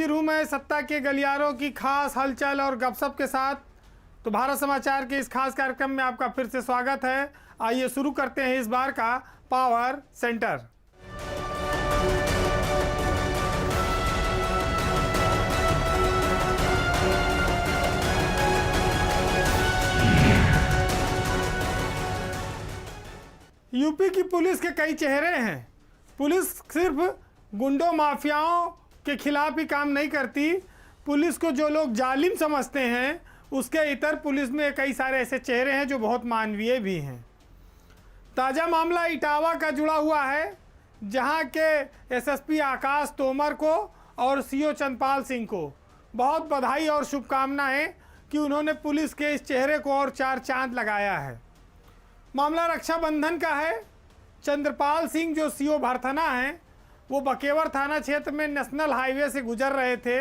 हाजिर हूं मैं सत्ता के गलियारों की खास हलचल और गपशप के साथ। तो भारत समाचार के इस खास कार्यक्रम में आपका फिर से स्वागत है। आइए शुरू करते हैं इस बार का पावर सेंटर। यूपी की पुलिस के कई चेहरे हैं। पुलिस सिर्फ गुंडों माफियाओं के खिलाफ ही काम नहीं करती। पुलिस को जो लोग जालिम समझते हैं उसके इतर पुलिस में कई सारे ऐसे चेहरे हैं जो बहुत मानवीय भी हैं। ताज़ा मामला इटावा का जुड़ा हुआ है, जहां के एसएसपी आकाश तोमर को और सीओ चंद्रपाल सिंह को बहुत बधाई और शुभकामनाएं कि उन्होंने पुलिस के इस चेहरे को और चार चांद लगाया है। मामला रक्षाबंधन का है। चंद्रपाल सिंह जो सीओ भरथना हैं, वो बकेवर थाना क्षेत्र में नेशनल हाईवे से गुजर रहे थे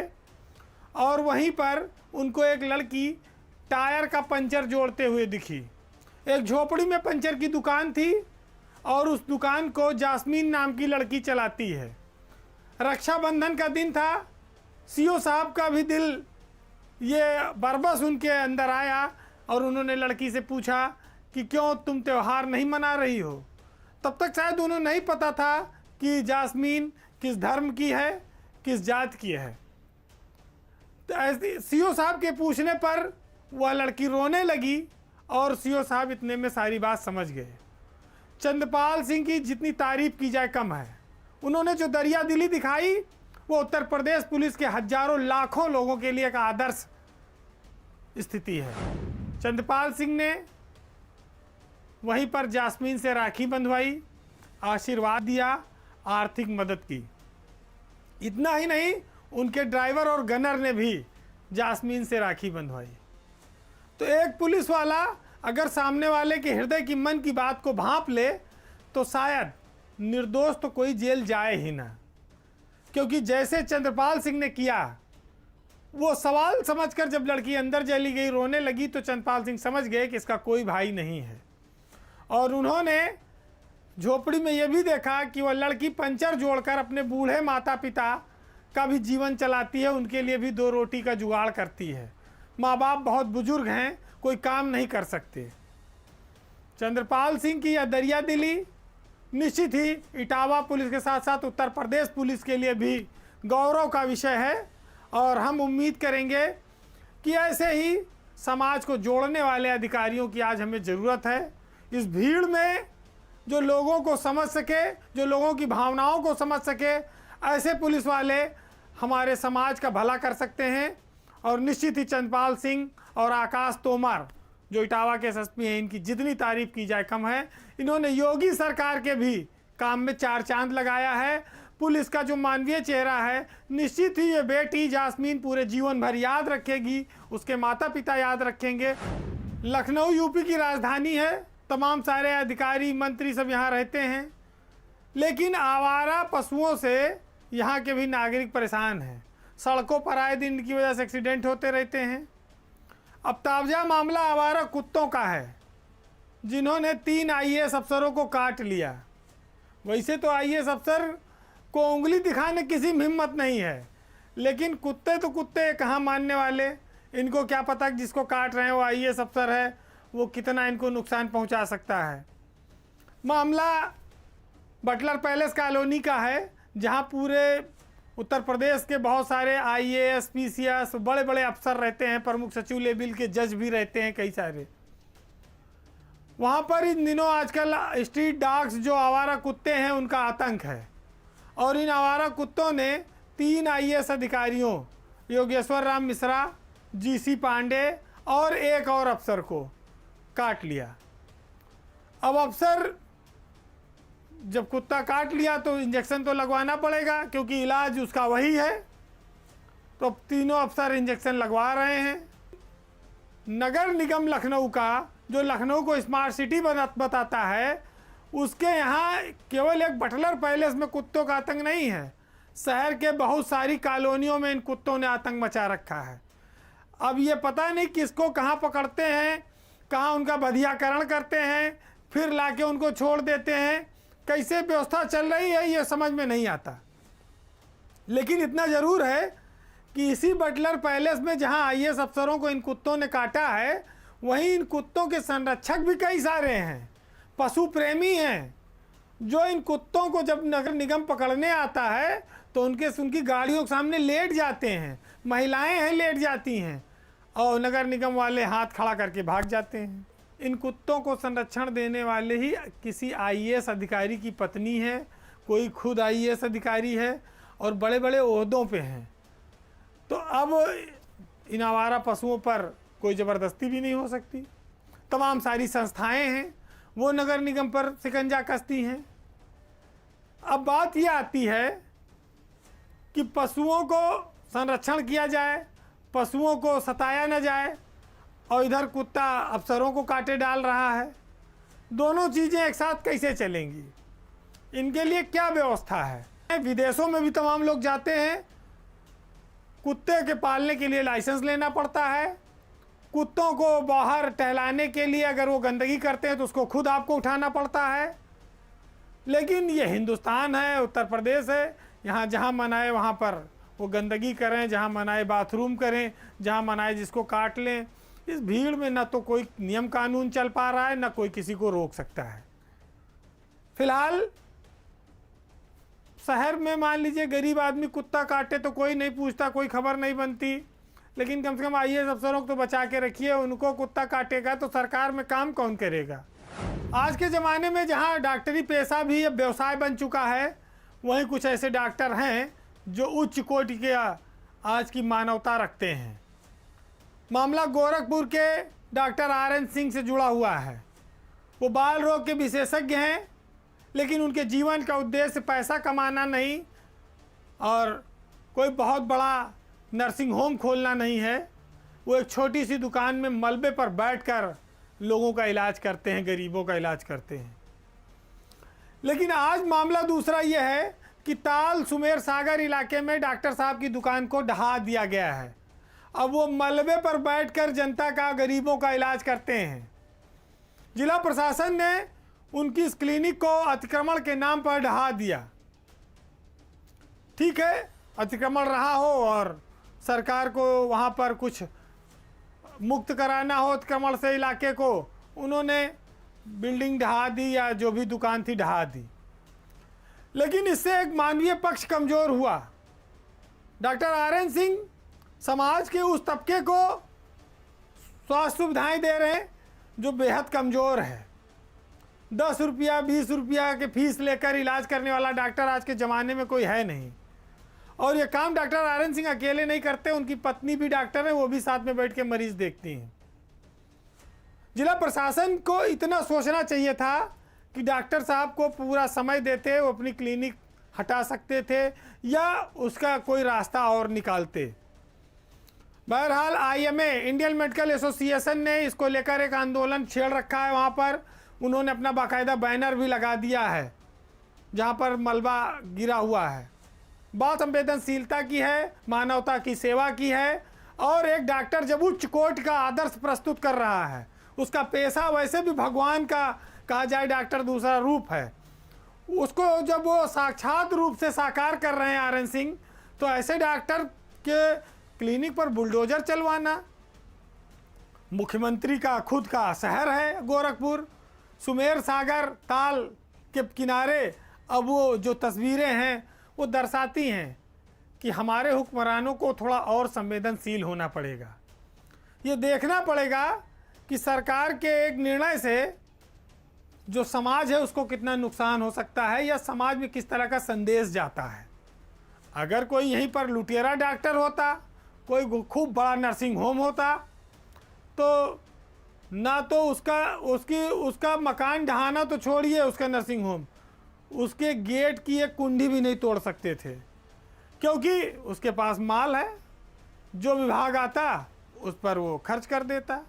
और वहीं पर उनको एक लड़की टायर का पंचर जोड़ते हुए दिखी। एक झोपड़ी में पंचर की दुकान थी और उस दुकान को जास्मीन नाम की लड़की चलाती है। रक्षाबंधन का दिन था। सीओ साहब का भी दिल ये बरबस उनके अंदर आया और उन्होंने लड़की से पूछा कि क्यों तुम त्यौहार नहीं मना रही हो। तब तक शायद उन्हें नहीं पता था कि जास्मीन किस धर्म की है, किस जात की है। तो सीओ साहब के पूछने पर वह लड़की रोने लगी और सीओ साहब इतने में सारी बात समझ गए। चंद्रपाल सिंह की जितनी तारीफ की जाए कम है। उन्होंने जो दरिया दिली दिखाई वो उत्तर प्रदेश पुलिस के हजारों लाखों लोगों के लिए एक आदर्श स्थिति है। चंद्रपाल सिंह ने वहीं पर जास्मीन से राखी बंधवाई, आशीर्वाद दिया, आर्थिक मदद की। इतना ही नहीं, उनके ड्राइवर और गनर ने भी जास्मीन से राखी बंधवाई। तो एक पुलिस वाला अगर सामने वाले के हृदय की मन की बात को भांप ले तो शायद निर्दोष तो कोई जेल जाए ही ना। क्योंकि जैसे चंद्रपाल सिंह ने किया, वो सवाल समझकर जब लड़की अंदर चली गई, रोने लगी, तो चंद्रपाल सिंह समझ गए कि इसका कोई भाई नहीं है। और उन्होंने झोपड़ी में यह भी देखा कि वह लड़की पंचर जोड़कर अपने बूढ़े माता पिता का भी जीवन चलाती है, उनके लिए भी दो रोटी का जुगाड़ करती है। माँ बाप बहुत बुजुर्ग हैं, कोई काम नहीं कर सकते। चंद्रपाल सिंह की यह दरिया दिली निश्चित ही इटावा पुलिस के साथ साथ उत्तर प्रदेश पुलिस के लिए भी गौरव का विषय है। और हम उम्मीद करेंगे कि ऐसे ही समाज को जोड़ने वाले अधिकारियों की आज हमें ज़रूरत है। इस भीड़ में जो लोगों को समझ सके, जो लोगों की भावनाओं को समझ सके, ऐसे पुलिस वाले हमारे समाज का भला कर सकते हैं। और निश्चित ही चंद्रपाल सिंह और आकाश तोमर जो इटावा के एसएसपी हैं, इनकी जितनी तारीफ की जाए कम है। इन्होंने योगी सरकार के भी काम में चार चांद लगाया है। पुलिस का जो मानवीय चेहरा है, निश्चित ही ये बेटी जास्मीन पूरे जीवन भर याद रखेगी, उसके माता पिता याद रखेंगे। लखनऊ यूपी की राजधानी है, तमाम सारे अधिकारी मंत्री सब यहाँ रहते हैं, लेकिन आवारा पशुओं से यहाँ के भी नागरिक परेशान हैं। सड़कों पर आए दिन की वजह से एक्सीडेंट होते रहते हैं। अब ताज़ा मामला आवारा कुत्तों का है, जिन्होंने 3 आईएएस अफसरों को काट लिया। वैसे तो आईएएस अफसर को उंगली दिखाने किसी में हिम्मत नहीं है, लेकिन कुत्ते तो कुत्ते कहाँ मानने वाले। इनको क्या पता कि जिसको काट रहे हैं वो आईएएस अफसर है, वो कितना इनको नुकसान पहुंचा सकता है। मामला बटलर पैलेस कॉलोनी का है, जहां पूरे उत्तर प्रदेश के बहुत सारे आईएएस पीसीएस बड़े बड़े अफसर रहते हैं, प्रमुख सचिव लेवल के जज भी रहते हैं कई सारे। वहां पर इन दिनों आजकल स्ट्रीट डॉग्स जो आवारा कुत्ते हैं उनका आतंक है। और इन आवारा कुत्तों ने 3 आईएएस अधिकारियों योगेश्वर राम मिश्रा, जीसी पांडे और एक और अफसर को काट लिया। अब अफसर जब कुत्ता काट लिया तो इंजेक्शन तो लगवाना पड़ेगा, क्योंकि इलाज उसका वही है। तो अब तीनों अफसर इंजेक्शन लगवा रहे हैं। नगर निगम लखनऊ का, जो लखनऊ को स्मार्ट सिटी बताता है, उसके यहाँ केवल एक बटलर पैलेस में कुत्तों का आतंक नहीं है, शहर के बहुत सारी कॉलोनियों में इन कुत्तों ने आतंक मचा रखा है। अब ये पता नहीं किसको कहाँ पकड़ते हैं, कहाँ उनका बधियाकरण करते हैं, फिर लाके उनको छोड़ देते हैं। कैसे व्यवस्था चल रही है ये समझ में नहीं आता। लेकिन इतना ज़रूर है कि इसी बटलर पैलेस में जहां आईएएस अफसरों को इन कुत्तों ने काटा है, वहीं इन कुत्तों के संरक्षक भी कई सारे हैं, पशु प्रेमी हैं, जो इन कुत्तों को जब नगर निगम पकड़ने आता है तो उनकी गाड़ियों के सामने लेट जाते हैं, महिलाएं हैं लेट जाती हैं, और नगर निगम वाले हाथ खड़ा करके भाग जाते हैं। इन कुत्तों को संरक्षण देने वाले ही किसी आईएएस अधिकारी की पत्नी है, कोई खुद आईएएस अधिकारी है और बड़े बड़े ओहदों पे हैं। तो अब इन आवारा पशुओं पर कोई ज़बरदस्ती भी नहीं हो सकती। तमाम सारी संस्थाएं हैं वो नगर निगम पर शिकंजा कसती हैं। अब बात ये आती है कि पशुओं को संरक्षण किया जाए, पशुओं को सताया न जाए, और इधर कुत्ता अफसरों को काटे डाल रहा है। दोनों चीज़ें एक साथ कैसे चलेंगी? इनके लिए क्या व्यवस्था है? विदेशों में भी तमाम लोग जाते हैं, कुत्ते के पालने के लिए लाइसेंस लेना पड़ता है। कुत्तों को बाहर टहलाने के लिए अगर वो गंदगी करते हैं तो उसको खुद आपको उठाना पड़ता है। लेकिन ये हिंदुस्तान है, उत्तर प्रदेश है, यहाँ जहाँ मन आए वहाँ पर वो गंदगी करें, जहाँ मन आए बाथरूम करें, जहाँ मन आए जिसको काट लें। इस भीड़ में ना तो कोई नियम कानून चल पा रहा है, ना कोई किसी को रोक सकता है। फिलहाल शहर में मान लीजिए गरीब आदमी कुत्ता काटे तो कोई नहीं पूछता, कोई खबर नहीं बनती, लेकिन कम से कम आईएएस अफसरों को तो बचा के रखिए। उनको कुत्ता काटेगा तो सरकार में काम कौन करेगा? आज के ज़माने में जहाँ डॉक्टरी पेशा भी अब व्यवसाय बन चुका है, वहीं कुछ ऐसे डॉक्टर हैं जो उच्च कोटि के आज की मानवता रखते हैं। मामला गोरखपुर के डॉक्टर RN सिंह से जुड़ा हुआ है। वो बाल रोग के विशेषज्ञ हैं, लेकिन उनके जीवन का उद्देश्य पैसा कमाना नहीं और कोई बहुत बड़ा नर्सिंग होम खोलना नहीं है। वो एक छोटी सी दुकान में मलबे पर बैठकर लोगों का इलाज करते हैं, गरीबों का इलाज करते हैं। लेकिन आज मामला दूसरा ये है कि ताल सुमेर सागर इलाके में डॉक्टर साहब की दुकान को ढहा दिया गया है। अब वो मलबे पर बैठकर जनता का, गरीबों का इलाज करते हैं। जिला प्रशासन ने उनकी इस क्लिनिक को अतिक्रमण के नाम पर ढहा दिया। ठीक है, अतिक्रमण रहा हो और सरकार को वहाँ पर कुछ मुक्त कराना हो अतिक्रमण से इलाके को, उन्होंने बिल्डिंग ढहा दी या जो भी दुकान थी ढहा दी। लेकिन इससे एक मानवीय पक्ष कमज़ोर हुआ। डॉक्टर RN सिंह समाज के उस तबके को स्वास्थ्य सुविधाएं दे रहे हैं जो बेहद कमज़ोर है। 10 रुपया 20 रुपया के फीस लेकर इलाज करने वाला डॉक्टर आज के ज़माने में कोई है नहीं। और ये काम डॉक्टर RN सिंह अकेले नहीं करते, उनकी पत्नी भी डॉक्टर है, वो भी साथ में बैठ के मरीज देखती हैं। जिला प्रशासन को इतना सोचना चाहिए था कि डॉक्टर साहब को पूरा समय देते, वो अपनी क्लिनिक हटा सकते थे या उसका कोई रास्ता और निकालते। बहरहाल IMA इंडियन मेडिकल एसोसिएशन ने इसको लेकर एक आंदोलन छेड़ रखा है। वहाँ पर उन्होंने अपना बाकायदा बैनर भी लगा दिया है जहाँ पर मलबा गिरा हुआ है। बात संवेदनशीलता की है, मानवता की सेवा की है। और एक डॉक्टर जब उच्च कोटि का आदर्श प्रस्तुत कर रहा है, उसका पेशा वैसे भी भगवान का कहा जाए, डॉक्टर दूसरा रूप है, उसको जब वो साक्षात रूप से साकार कर रहे हैं RN सिंह, तो ऐसे डॉक्टर के क्लिनिक पर बुलडोजर चलवाना। मुख्यमंत्री का खुद का शहर है गोरखपुर, सुमेर सागर ताल के किनारे। अब वो जो तस्वीरें हैं वो दर्शाती हैं कि हमारे हुक्मरानों को थोड़ा और संवेदनशील होना पड़ेगा। ये देखना पड़ेगा कि सरकार के एक निर्णय से जो समाज है उसको कितना नुकसान हो सकता है या समाज में किस तरह का संदेश जाता है। अगर कोई यहीं पर लुटेरा डॉक्टर होता, कोई खूब बड़ा नर्सिंग होम होता, तो ना तो उसका मकान ढहाना तो छोड़िए, उसका नर्सिंग होम, उसके गेट की एक कुंडी भी नहीं तोड़ सकते थे, क्योंकि उसके पास माल है। जो विभाग आता उस पर वो खर्च कर देता।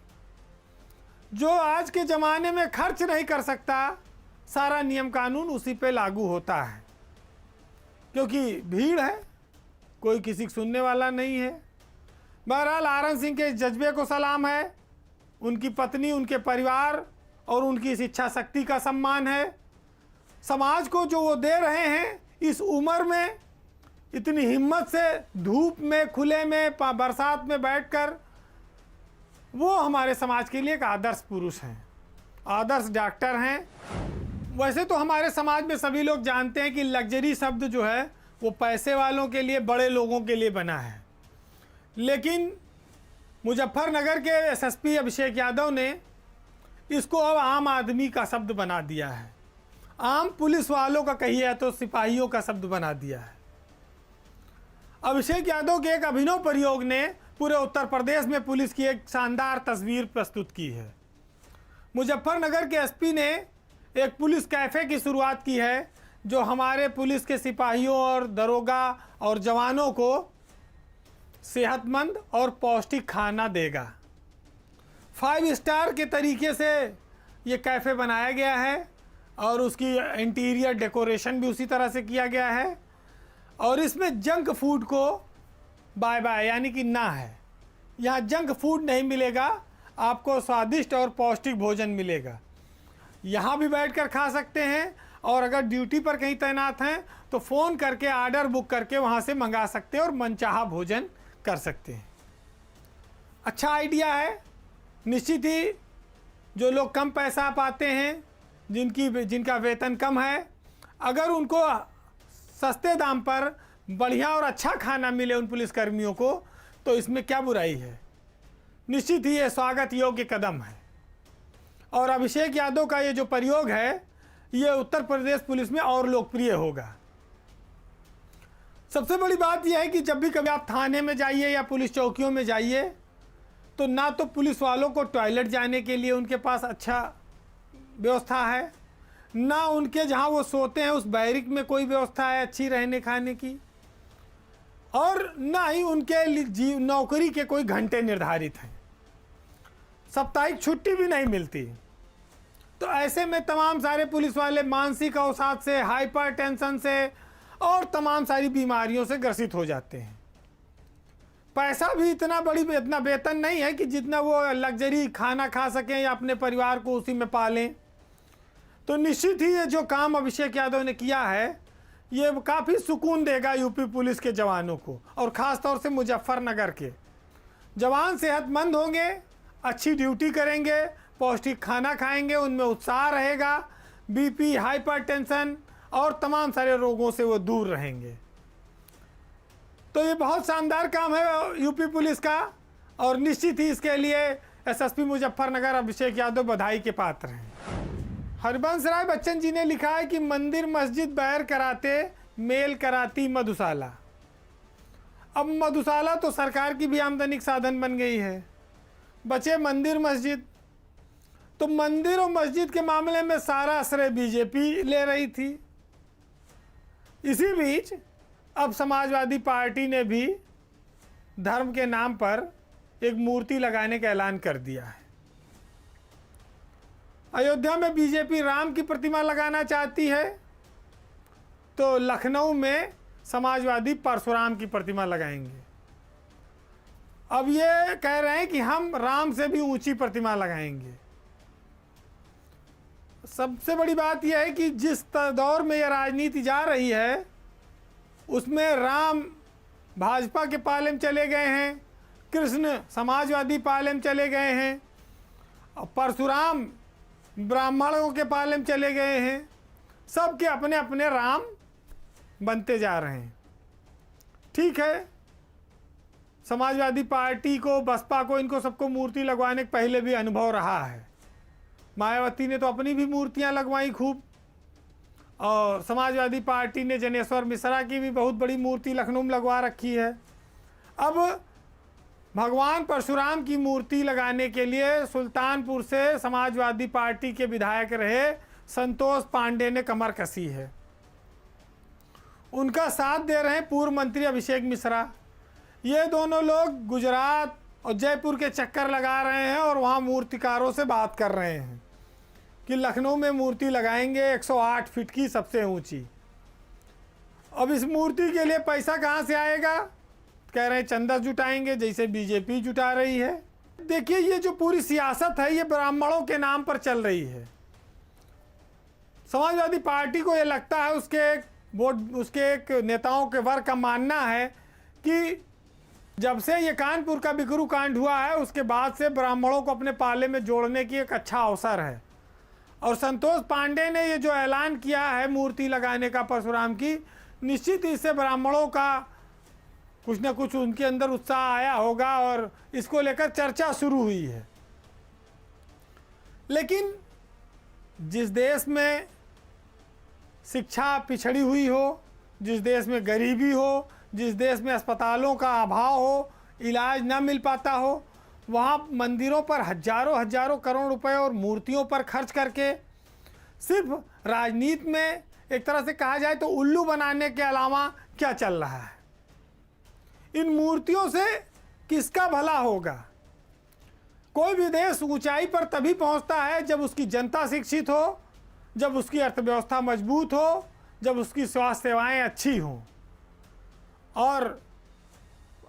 जो आज के ज़माने में खर्च नहीं कर सकता, सारा नियम कानून उसी पे लागू होता है, क्योंकि भीड़ है, कोई किसी को सुनने वाला नहीं है। बहरहाल RN सिंह के जज्बे को सलाम है, उनकी पत्नी, उनके परिवार और उनकी इस इच्छा शक्ति का सम्मान है। समाज को जो वो दे रहे हैं इस उम्र में, इतनी हिम्मत से धूप में, खुले में, बरसात में बैठकर, वो हमारे समाज के लिए एक आदर्श पुरुष हैं, आदर्श डॉक्टर हैं। वैसे तो हमारे समाज में सभी लोग जानते हैं कि लग्जरी शब्द जो है वो पैसे वालों के लिए, बड़े लोगों के लिए बना है, लेकिन मुजफ्फरनगर के एसएसपी अभिषेक यादव ने इसको अब आम आदमी का शब्द बना दिया है, आम पुलिस वालों का कहिए तो सिपाहियों का शब्द बना दिया है। अभिषेक यादव के एक अभिनव प्रयोग ने पूरे उत्तर प्रदेश में पुलिस की एक शानदार तस्वीर प्रस्तुत की है। मुजफ्फरनगर के एसपी ने एक पुलिस कैफ़े की शुरुआत की है, जो हमारे पुलिस के सिपाहियों और दरोगा और जवानों को सेहतमंद और पौष्टिक खाना देगा। 5 स्टार के तरीके से ये कैफ़े बनाया गया है और उसकी इंटीरियर डेकोरेशन भी उसी तरह से किया गया है, और इसमें जंक फूड को बाय बाय यानी कि ना है। यहाँ जंक फूड नहीं मिलेगा, आपको स्वादिष्ट और पौष्टिक भोजन मिलेगा। यहाँ भी बैठकर खा सकते हैं, और अगर ड्यूटी पर कहीं तैनात हैं तो फ़ोन करके ऑर्डर बुक करके वहाँ से मंगा सकते हैं और मनचाहा भोजन कर सकते हैं। अच्छा आइडिया है। निश्चित ही जो लोग कम पैसा पाते हैं, जिनका वेतन कम है, अगर उनको सस्ते दाम पर बढ़िया और अच्छा खाना मिले उन पुलिसकर्मियों को, तो इसमें क्या बुराई है। निश्चित ही ये स्वागत योग्य कदम है, और अभिषेक यादव का ये जो प्रयोग है ये उत्तर प्रदेश पुलिस में और लोकप्रिय होगा। सबसे बड़ी बात यह है कि जब भी कभी आप थाने में जाइए या पुलिस चौकियों में जाइए, तो ना तो पुलिस वालों को टॉयलेट जाने के लिए उनके पास अच्छा व्यवस्था है, ना उनके जहां वो सोते हैं उस बैरिक में कोई व्यवस्था है अच्छी रहने खाने की, और ना ही उनके नौकरी के कोई घंटे निर्धारित हैं। साप्ताहिक छुट्टी भी नहीं मिलती। तो ऐसे में तमाम सारे पुलिस वाले मानसिक अवसाद से, हाइपर टेंशन से और तमाम सारी बीमारियों से ग्रसित हो जाते हैं। पैसा भी इतना वेतन नहीं है कि जितना वो लग्जरी खाना खा सकें या अपने परिवार को उसी में पालें। तो निश्चित ही ये जो काम अभिषेक यादव ने किया है ये काफ़ी सुकून देगा यूपी पुलिस के जवानों को, और ख़ास तौर से मुजफ्फरनगर के जवान सेहतमंद होंगे, अच्छी ड्यूटी करेंगे, पौष्टिक खाना खाएंगे, उनमें उत्साह रहेगा, बीपी, हाइपरटेंशन और तमाम सारे रोगों से वो दूर रहेंगे। तो ये बहुत शानदार काम है यूपी पुलिस का, और निश्चित ही इसके लिए एसएसपी मुजफ्फरनगर अभिषेक यादव बधाई के पात्र हैं। हरिवंश राय बच्चन जी ने लिखा है कि मंदिर मस्जिद बैर कराते, मेल कराती मधुशाला। अब मधुशाला तो सरकार की भी आमदनी का साधन बन गई है, बचे मंदिर मस्जिद। तो मंदिर और मस्जिद के मामले में सारा श्रेय बीजेपी ले रही थी। इसी बीच अब समाजवादी पार्टी ने भी धर्म के नाम पर एक मूर्ति लगाने का ऐलान कर दिया है। अयोध्या में बीजेपी राम की प्रतिमा लगाना चाहती है, तो लखनऊ में समाजवादी परशुराम की प्रतिमा लगाएंगे। अब ये कह रहे हैं कि हम राम से भी ऊंची प्रतिमा लगाएंगे। सबसे बड़ी बात यह है कि जिस दौर में यह राजनीति जा रही है उसमें राम भाजपा के पाले में चले गए हैं, कृष्ण समाजवादी पाले में चले गए हैं, और परशुराम ब्राह्मणों के पाले में चले गए हैं। सबके अपने अपने राम बनते जा रहे हैं। ठीक है, समाजवादी पार्टी को, बसपा को, इनको सबको मूर्ति लगवाने के पहले भी अनुभव रहा है। मायावती ने तो अपनी भी मूर्तियां लगवाई खूब, और समाजवादी पार्टी ने जनेश्वर मिश्रा की भी बहुत बड़ी मूर्ति लखनऊ में लगवा रखी है। अब भगवान परशुराम की मूर्ति लगाने के लिए सुल्तानपुर से समाजवादी पार्टी के विधायक रहे संतोष पांडे ने कमर कसी है। उनका साथ दे रहे हैं पूर्व मंत्री अभिषेक मिश्रा। ये दोनों लोग गुजरात और जयपुर के चक्कर लगा रहे हैं और वहाँ मूर्तिकारों से बात कर रहे हैं कि लखनऊ में मूर्ति लगाएंगे 108 फीट की सबसे ऊंची। अब इस मूर्ति के लिए पैसा कहाँ से आएगा? कह रहे हैं चंदा जुटाएंगे, जैसे बीजेपी जुटा रही है। देखिए, ये जो पूरी सियासत है ये ब्राह्मणों के नाम पर चल रही है। समाजवादी पार्टी को ये लगता है उसके वो उसके एक नेताओं के वर्ग का मानना है कि जब से ये कानपुर का बिकरू कांड हुआ है उसके बाद से ब्राह्मणों को अपने पाले में जोड़ने की एक अच्छा अवसर है। और संतोष पांडे ने ये जो ऐलान किया है मूर्ति लगाने का परशुराम की, निश्चित इससे ब्राह्मणों का कुछ न कुछ उनके अंदर उत्साह आया होगा और इसको लेकर चर्चा शुरू हुई है। लेकिन जिस देश में शिक्षा पिछड़ी हुई हो, जिस देश में गरीबी हो, जिस देश में अस्पतालों का अभाव हो, इलाज न मिल पाता हो, वहाँ मंदिरों पर हजारों हजारों करोड़ रुपए और मूर्तियों पर खर्च करके सिर्फ राजनीति में एक तरह से कहा जाए तो उल्लू बनाने के अलावा क्या चल रहा है। इन मूर्तियों से किसका भला होगा? कोई भी देश ऊंचाई पर तभी पहुंचता है जब उसकी जनता शिक्षित हो, जब उसकी अर्थव्यवस्था मजबूत हो, जब उसकी स्वास्थ्य सेवाएं अच्छी हों। और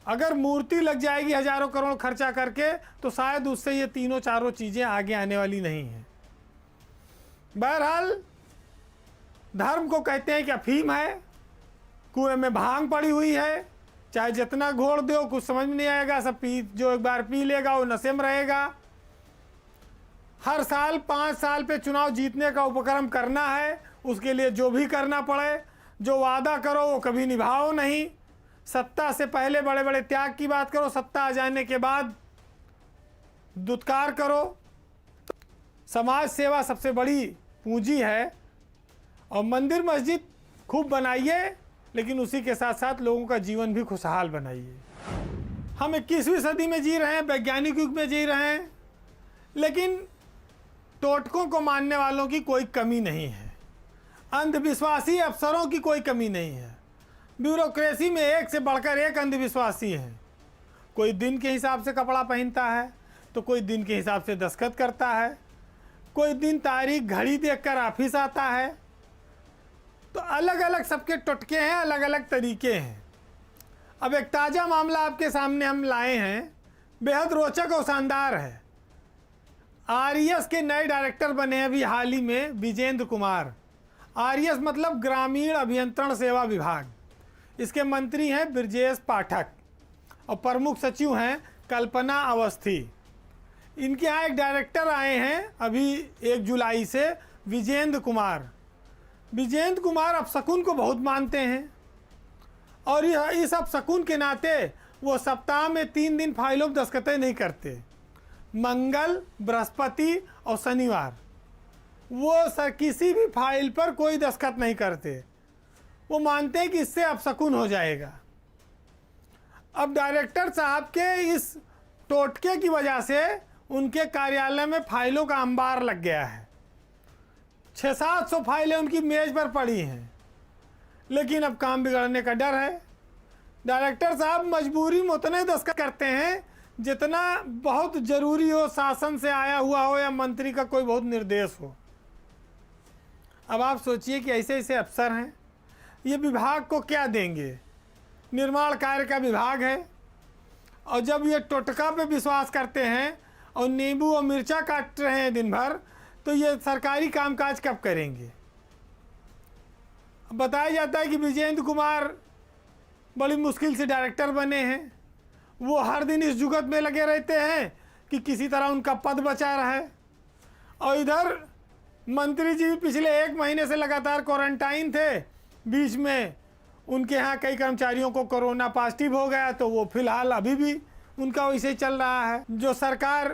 अगर मूर्ति लग जाएगी हजारों करोड़ खर्चा करके तो शायद उससे ये तीनों चारों चीज़ें आगे आने वाली नहीं हैं। बहरहाल धर्म को कहते हैं कि अफीम है, कुएं में भांग पड़ी हुई है, चाहे जितना घोड़ दो कुछ समझ में नहीं आएगा, सब पी, जो एक बार पी लेगा वो नशे में रहेगा। हर साल 5 साल पे चुनाव जीतने का उपक्रम करना है, उसके लिए जो भी करना पड़े, जो वादा करो वो कभी निभाओ नहीं। सत्ता से पहले बड़े बड़े त्याग की बात करो, सत्ता आ जाने के बाद दुत्कार करो। समाज सेवा सबसे बड़ी पूंजी है और मंदिर मस्जिद खूब बनाइए, लेकिन उसी के साथ साथ लोगों का जीवन भी खुशहाल बनाइए। हम 21वीं सदी में जी रहे हैं, वैज्ञानिक युग में जी रहे हैं, लेकिन टोटकों को मानने वालों की कोई कमी नहीं है, अंधविश्वासी अफसरों की कोई कमी नहीं है। ब्यूरोक्रेसी में एक से बढ़कर एक अंधविश्वासी है। कोई दिन के हिसाब से कपड़ा पहनता है तो कोई दिन के हिसाब से दस्तखत करता है, कोई दिन तारीख घड़ी देखकर ऑफिस आता है। तो अलग अलग सबके टुटके हैं, अलग अलग तरीके हैं। अब एक ताज़ा मामला आपके सामने हम लाए हैं, बेहद रोचक और शानदार है। आरईएस के नए डायरेक्टर बने हैं अभी हाल ही में विजेंद्र कुमार। आरईएस मतलब ग्रामीण अभियंत्रण सेवा विभाग। इसके मंत्री हैं ब्रजेश पाठक और प्रमुख सचिव हैं कल्पना अवस्थी। इनके यहाँ एक डायरेक्टर आए हैं अभी 1 जुलाई से, विजेंद्र कुमार। विजेंद्र कुमार अपशकुन को बहुत मानते हैं और इस अपशकुन के नाते वो सप्ताह में 3 दिन फाइलों में दस्तखतें नहीं करते। मंगल, बृहस्पति और शनिवार वो किसी भी फाइल पर कोई दस्तखत नहीं करते। वो मानते हैं कि इससे अपशकुन हो जाएगा। अब डायरेक्टर साहब के इस टोटके की वजह से उनके कार्यालय में फाइलों का अंबार लग गया है। 600-700 फाइलें उनकी मेज पर पड़ी हैं, लेकिन अब काम बिगड़ने का डर है। डायरेक्टर साहब मजबूरी में उतने दस्तखत करते हैं जितना बहुत ज़रूरी हो, शासन से आया हुआ हो या मंत्री का कोई बहुत निर्देश हो। अब आप सोचिए कि ऐसे ऐसे अफसर हैं, ये विभाग को क्या देंगे? निर्माण कार्य का विभाग है और जब ये टोटका पे विश्वास करते हैं और नींबू और मिर्चा काट रहे हैं दिन भर, तो ये सरकारी कामकाज कब करेंगे? बताया जाता है कि विजेंद्र कुमार बड़ी मुश्किल से डायरेक्टर बने हैं। वो हर दिन इस जुगत में लगे रहते हैं कि किसी तरह उनका पद बचा रहे। और इधर मंत्री जी भी पिछले 1 महीने से लगातार क्वारंटाइन थे। बीच में उनके यहाँ कई कर्मचारियों को कोरोना पॉजिटिव हो गया, तो वो फिलहाल अभी भी उनका वैसे ही चल रहा है। जो सरकार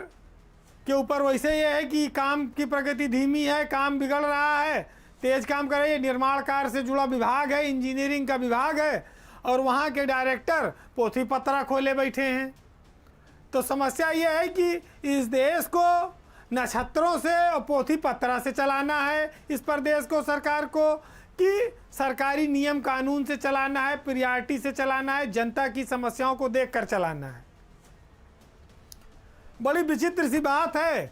के ऊपर वैसे ये है कि काम की प्रगति धीमी है, काम बिगड़ रहा है, तेज काम करे। ये निर्माण कार्य से जुड़ा विभाग है, इंजीनियरिंग का विभाग है और वहाँ के डायरेक्टर पोथी पत्रा खोले बैठे हैं। तो समस्या ये है कि इस देश को नक्षत्रों से और पोथी पत्रा से चलाना है, इस प्रदेश को, सरकार को, कि सरकारी नियम कानून से चलाना है, प्रियॉरिटी से चलाना है, जनता की समस्याओं को देखकर चलाना है। बड़ी विचित्र सी बात है।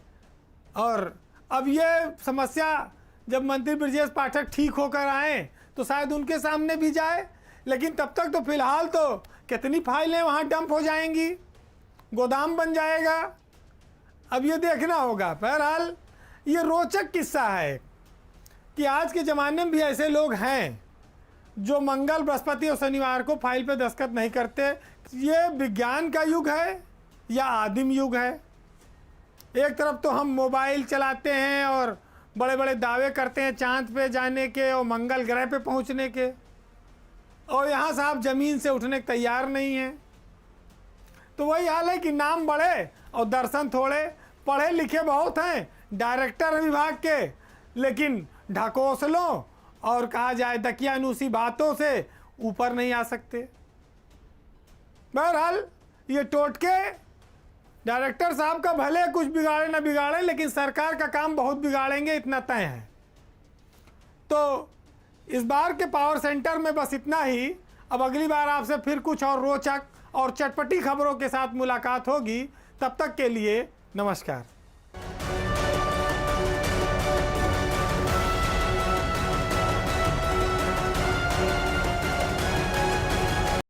और अब ये समस्या जब मंत्री ब्रजेश पाठक ठीक होकर आए तो शायद उनके सामने भी जाए, लेकिन तब तक तो फिलहाल तो कितनी फाइलें वहाँ डंप हो जाएंगी, गोदाम बन जाएगा। अब ये देखना होगा। बहरहाल ये रोचक किस्सा है कि आज के ज़माने में भी ऐसे लोग हैं जो मंगल, बृहस्पति और शनिवार को फाइल पे दस्तखत नहीं करते। ये विज्ञान का युग है या आदिम युग है? एक तरफ तो हम मोबाइल चलाते हैं और बड़े बड़े दावे करते हैं चांद पे जाने के और मंगल ग्रह पे पहुंचने के, और यहाँ साहब ज़मीन से उठने को तैयार नहीं है। तो वही हाल है कि नाम बड़े और दर्शन थोड़े। पढ़े लिखे बहुत हैं डायरेक्टर विभाग के, लेकिन ढकोसलों और कहा जाए दकियानूसी बातों से ऊपर नहीं आ सकते। बहरहाल ये टोटके डायरेक्टर साहब का भले कुछ बिगाड़े ना बिगाड़े, लेकिन सरकार का काम बहुत बिगाड़ेंगे, इतना तय है। तो इस बार के पावर सेंटर में बस इतना ही। अब अगली बार आपसे फिर कुछ और रोचक और चटपटी खबरों के साथ मुलाकात होगी। तब तक के लिए नमस्कार।